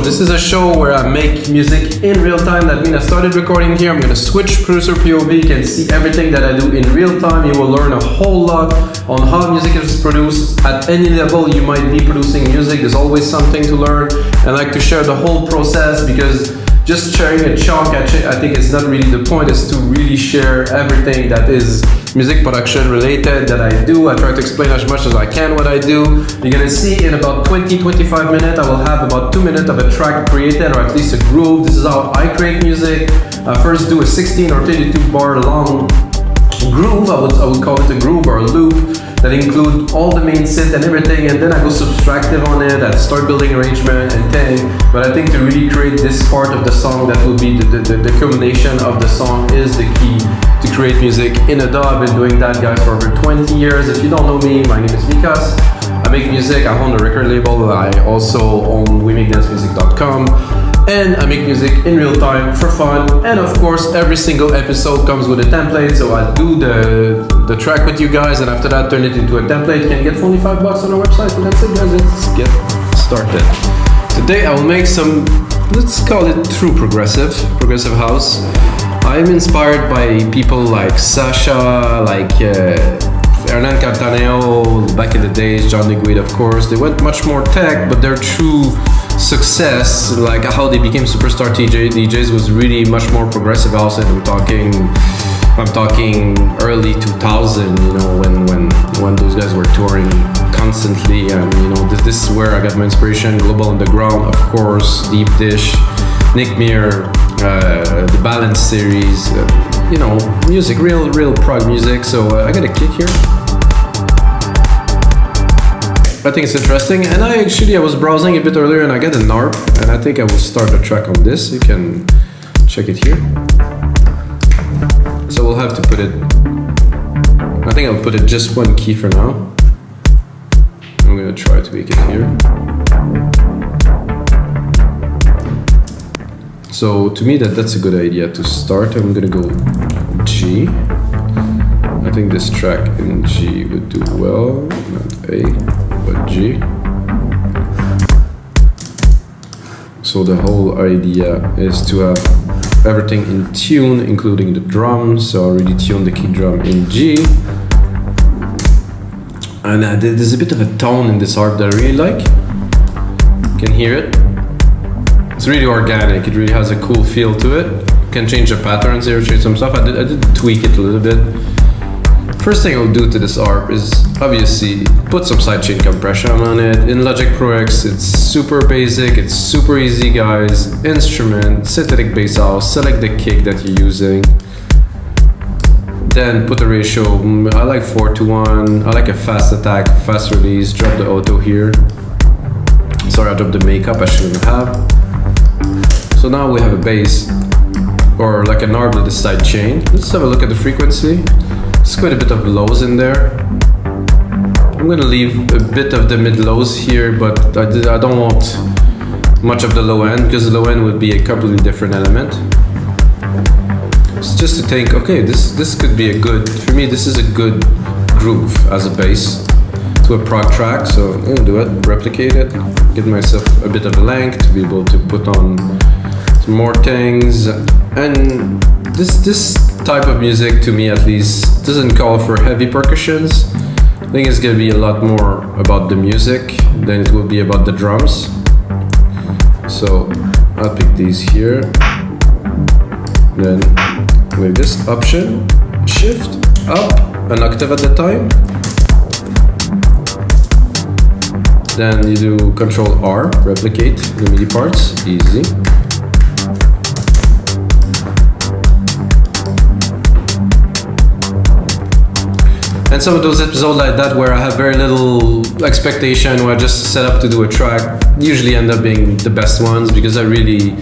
This is a show where I make music in real time. That means I started recording here. I'm gonna switch producer POV. You can see everything that I do in real time. You will learn a whole lot on how music is produced. At any level you might be producing music, there's always something to learn. I like to share the whole process because just sharing a chunk, I think it's not really the point. Is to really share everything that is music production related that I do. I try to explain as much as I can what I do. You're gonna see in about 20-25 minutes, I will have about 2 minutes of a track created, or at least a groove. This is how I create music. I first do a 16 or 32 bar long groove. I would call it a groove or a loop that include all the main synth and everything, and then I go subtractive on it. I start building arrangement and thing. But I think to really create this part of the song that will be the culmination of the song is the key to create music in a DAW. I've been doing that, guys, for over 20 years. If you don't know me, my name is Vikas. I make music, I own a record label. I also own weMakeDanceMusic.com. And I make music in real time for fun. And of course, every single episode comes with a template. So I do the track with you guys, and after that, turn it into a template. You can get for only $5 on our website. And that's it, guys. Let's get started. Today, I will make some, let's call it true progressive house. I'm inspired by people like Sasha, like Hernan Cartaneo, back in the days, John DeGuide, of course. They went much more tech, but their true success, like how they became superstar DJs, was really much more progressive house. And I'm talking early 2000, you know, when those guys were touring constantly. And you know, this is where I got my inspiration. Global Underground, of course, Deep Dish, Nick Muir, the Balance series, you know, music, real prog music. So I got a kick here. I think it's interesting, and I was browsing a bit earlier and I got an ARP, and I think I will start a track on this. You can check it here. So we'll have to put it, I think I'll put it just one key for now. I'm gonna try to make it here. So to me that's a good idea to start. I'm gonna go G. I think this track in G would do well, not A, but G. So the whole idea is to have everything in tune, including the drums. So I already tuned the kick drum in G. And there's a bit of a tone in this harp that I really like. You can hear it. It's really organic. It really has a cool feel to it. You can change the patterns here, change some stuff. I did tweak it a little bit. First thing I'll do to this ARP is obviously put some sidechain compression on it. In Logic Pro X, it's super basic, it's super easy, guys. Instrument, synthetic bass house, select the kick that you're using. Then put the ratio, I like 4:1. I like a fast attack, fast release, drop the auto here. Sorry, I dropped the makeup, I shouldn't have. So now we have a bass, or like an ARP with a sidechain. Let's have a look at the frequency. There's quite a bit of lows in there. I'm gonna leave a bit of the mid lows here, but I don't want much of the low end, because the low end would be a completely different element. It's just to think, okay, this could be a good, for me this is a good groove as a bass to a prog track. So I'm gonna do it, replicate it, give myself a bit of length to be able to put on some more things. And this type of music, to me at least, doesn't call for heavy percussions. I think it's gonna be a lot more about the music than it will be about the drums. So I'll pick these here. Then with this option, shift up an octave at a time. Then you do Control R, replicate the MIDI parts, easy. And some of those episodes like that where I have very little expectation, where I just set up to do a track, usually end up being the best ones, because I really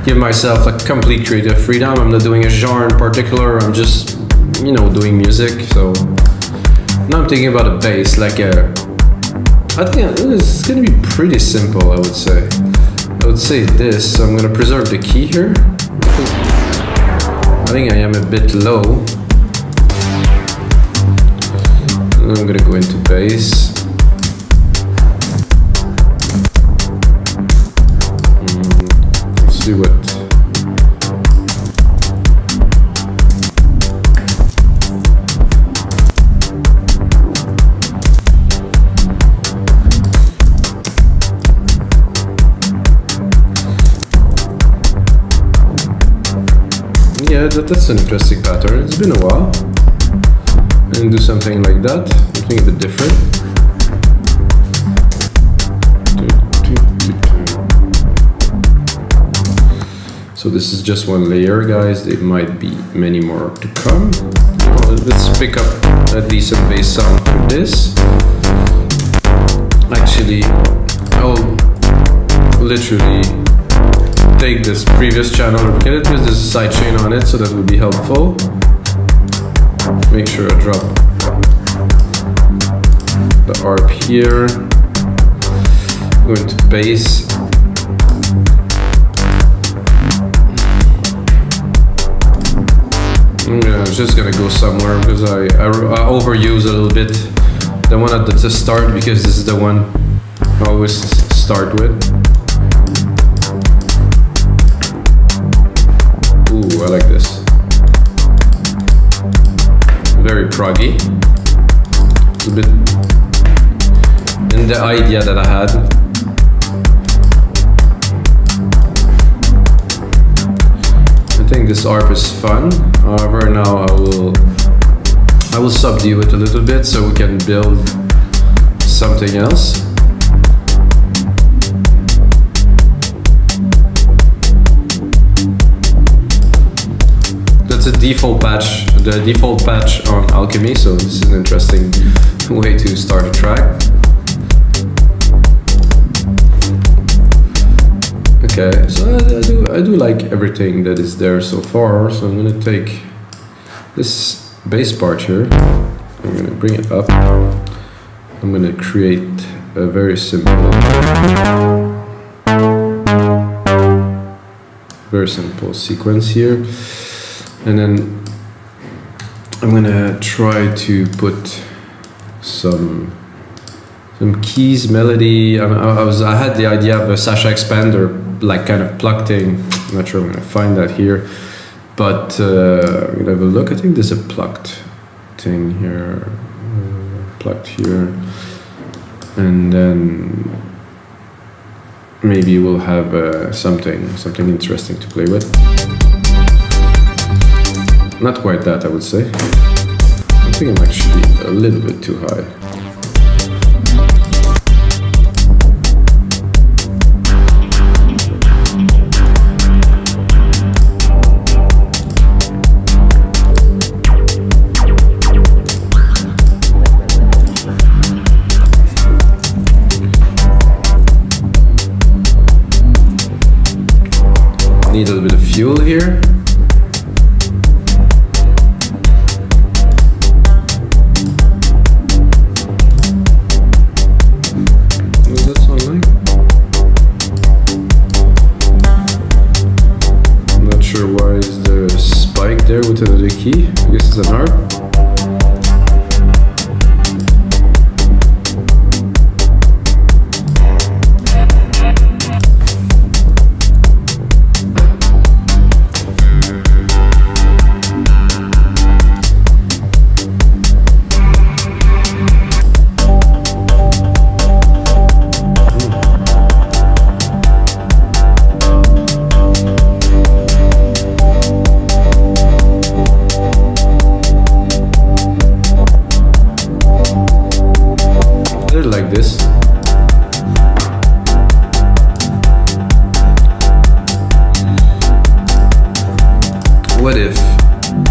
give myself like complete creative freedom. I'm not doing a genre in particular, I'm just, you know, doing music. So now I'm thinking about a bass, like I think it's gonna be pretty simple, I would say. I would say this, so I'm gonna preserve the key here. I think I am a bit low. I'm gonna go into bass. do it. Yeah, that's an interesting pattern. It's been a while. And do something like that, something a bit different. So this is just one layer, guys. There might be many more to come. Well, let's pick up at least some bass sound for this. Actually, I'll literally take this previous channel and get it with this sidechain on it, so that would be helpful. Make sure I drop the arp here. Go into bass. I'm just gonna go somewhere because I overuse a little bit the one at the start, because this is the one I always start with. Ooh, I like this. Very proggy. It's a bit in the idea that I had. I think this arp is fun. However, now I will subdue it a little bit so we can build something else. That's a default patch, the default patch on Alchemy, so this is an interesting way to start a track. Okay, so I do like everything that is there so far, so I'm gonna take this bass part here, I'm gonna bring it up, I'm gonna create a very simple sequence here, and then I'm gonna try to put some keys, melody. I had the idea of a Sasha expander, like kind of plucked thing. I'm not sure I'm gonna find that here, but I'm gonna have a look. I think there's a plucked thing here, plucked here, and then maybe we'll have something interesting to play with. Not quite that, I would say. I think I'm actually a little bit too high. Need a little bit of fuel here. What does that sound like? I'm not sure why is there a spike there with another key. I guess it's an harp. Like this. What if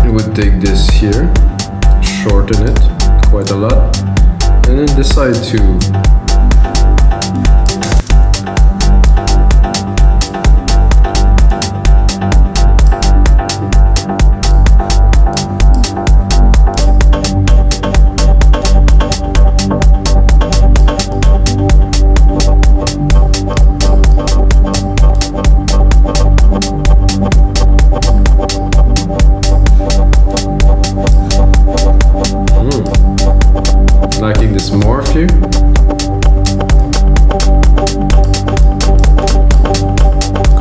we would take this here, shorten it quite a lot, and then decide to liking this morph here.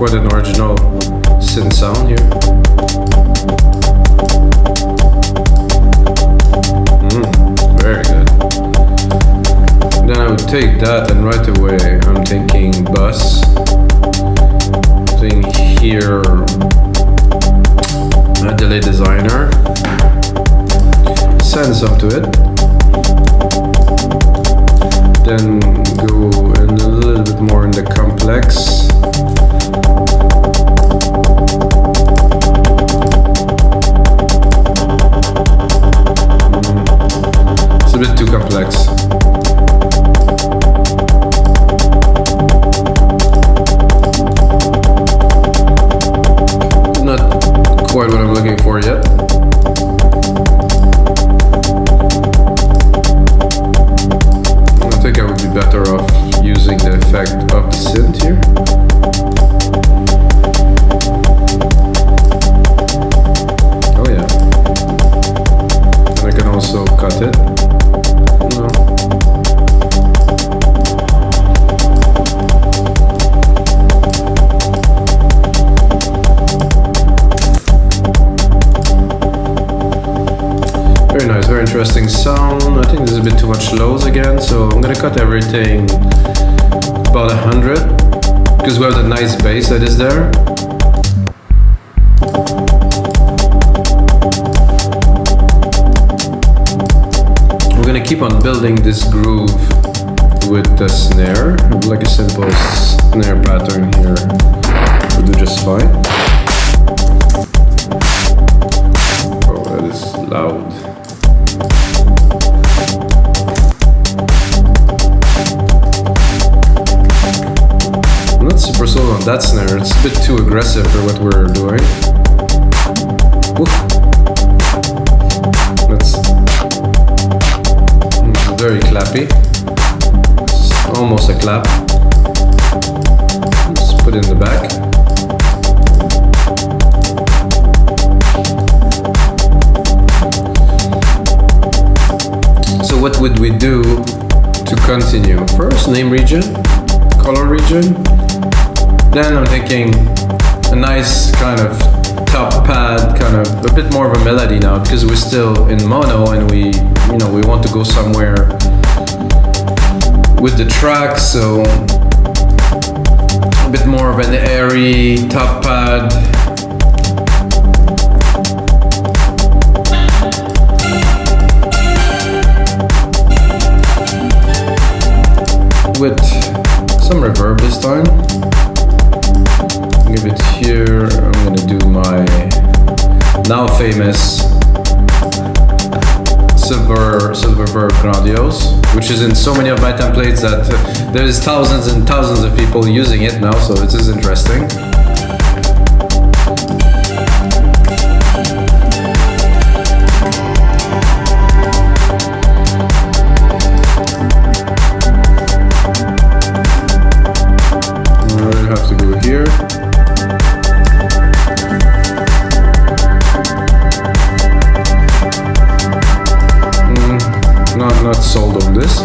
quite an original synth sound here. Very good. Then I would take that and right away I'm thinking bus. Thing here, a delay designer. Send some to it. Then go in a little bit more in the complex. It's a bit too complex. Not quite what I'm looking for yet. I think I would be better off using the effect of the synth here. Oh yeah. And I can also cut it. No. Very nice, very interesting sound. I think there's a bit too much lows again, so I'm gonna cut everything about 100 because we have that nice bass that is there. We're gonna keep on building this groove with the snare, like a simple snare pattern here. We'll do just fine. Oh, that is loud. I'm not super sold on that snare, it's a bit too aggressive for what we're doing. Oof. That's very clappy. It's almost a clap. Let's put it in the back. So what would we do to continue? First, name region, color region. Then I'm thinking a nice kind of top pad, kind of a bit more of a melody now because we're still in mono and we want to go somewhere with the track, so a bit more of an airy top pad. With some reverb this time. Give it here. I'm gonna do my now famous silver verb grandiose, which is in so many of my templates that there's thousands and thousands of people using it now, so this is interesting. I have to go here. Not sold on this.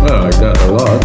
I like that a lot.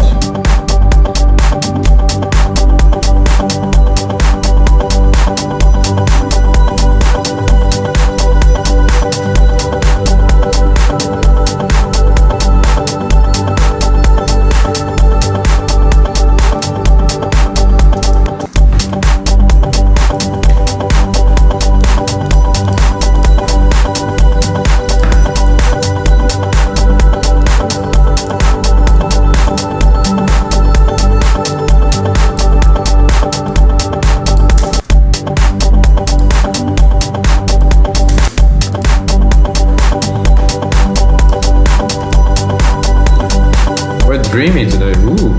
Dreamy today, ooh.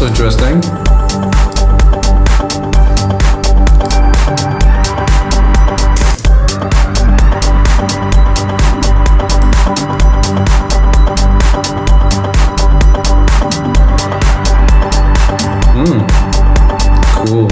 also interesting. Cool.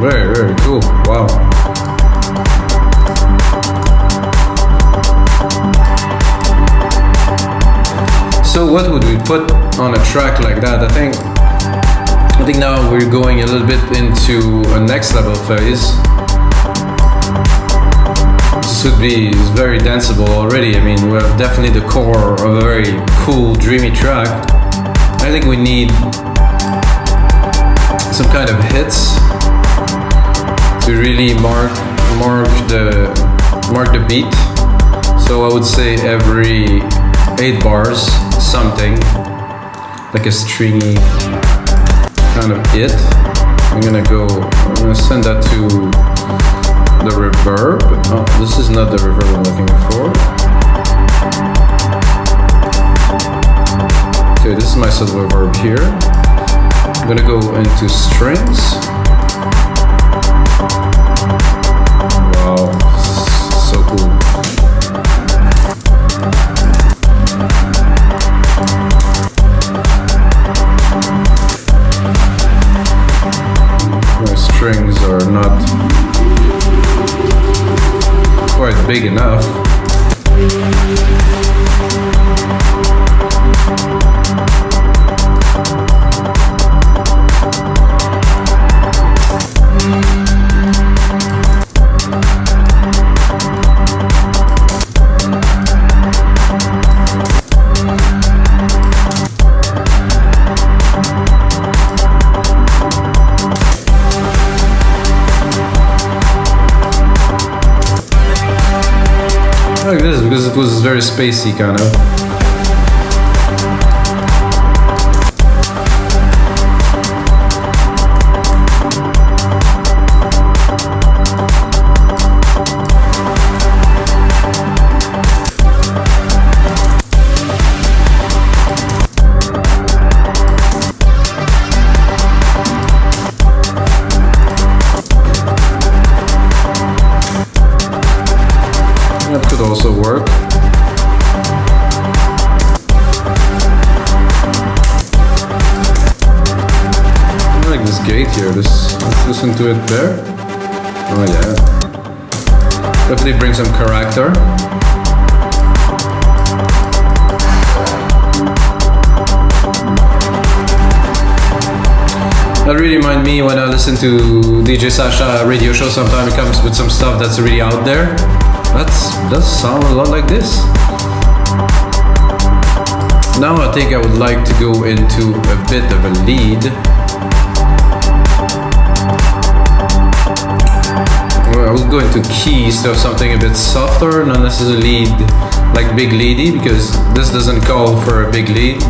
Very, very cool. Wow. So what would we put on a track like that? I think now we're going a little bit into a next level phase. This would be very danceable already. I mean, we have definitely the core of a very cool, dreamy track. I think we need some kind of hits to really mark the beat. So I would say every 8 bars, something like a stringy kind of hit. I'm gonna send that to the reverb. Oh, this is not the reverb I'm looking for. Okay, this is my sub reverb here. I'm gonna go into strings. Wow, so cool. My strings are not quite big enough. Like this, because it was very spacey kind of. That could also work. I like this gate here. Let's listen to it there. Oh yeah. Definitely bring some character. That really reminds me when I listen to DJ Sasha radio show. Sometimes it comes with some stuff that's really out there. That does sound a lot like this. Now I think I would like to go into a bit of a lead. Well, I will go into keys, so something a bit softer, not necessarily lead like big leady, because this doesn't call for a big lead.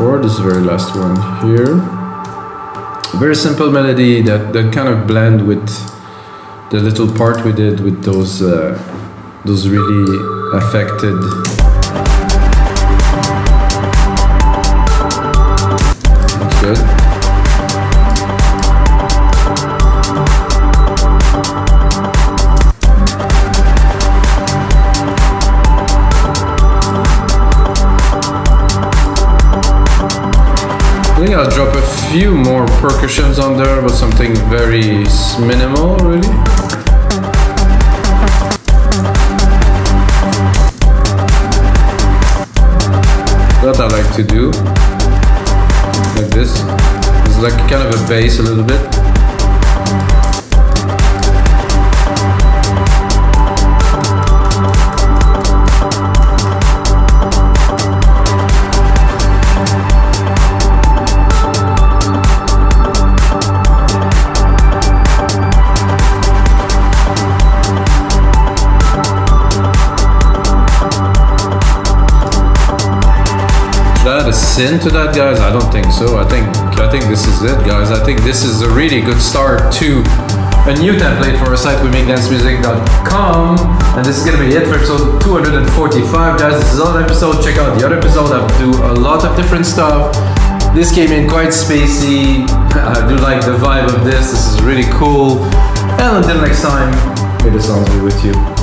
before, this very last one here. Very simple melody that kind of blend with the little part we did with those really affected. That's good. I think I'll drop a few more percussions on there, but something very minimal, really. That I like to do, like this. It's like kind of a bass a little bit. Add a synth to that, guys? I don't think so. I think this is it, guys. I think this is a really good start to a new template for a site, we make dancemusic.com, and this is gonna be it for episode 245, guys. This is another episode. Check out the other episode. I do a lot of different stuff. This came in quite spacey. I do like the vibe of this. This is really cool. And until next time, may the sounds be with you.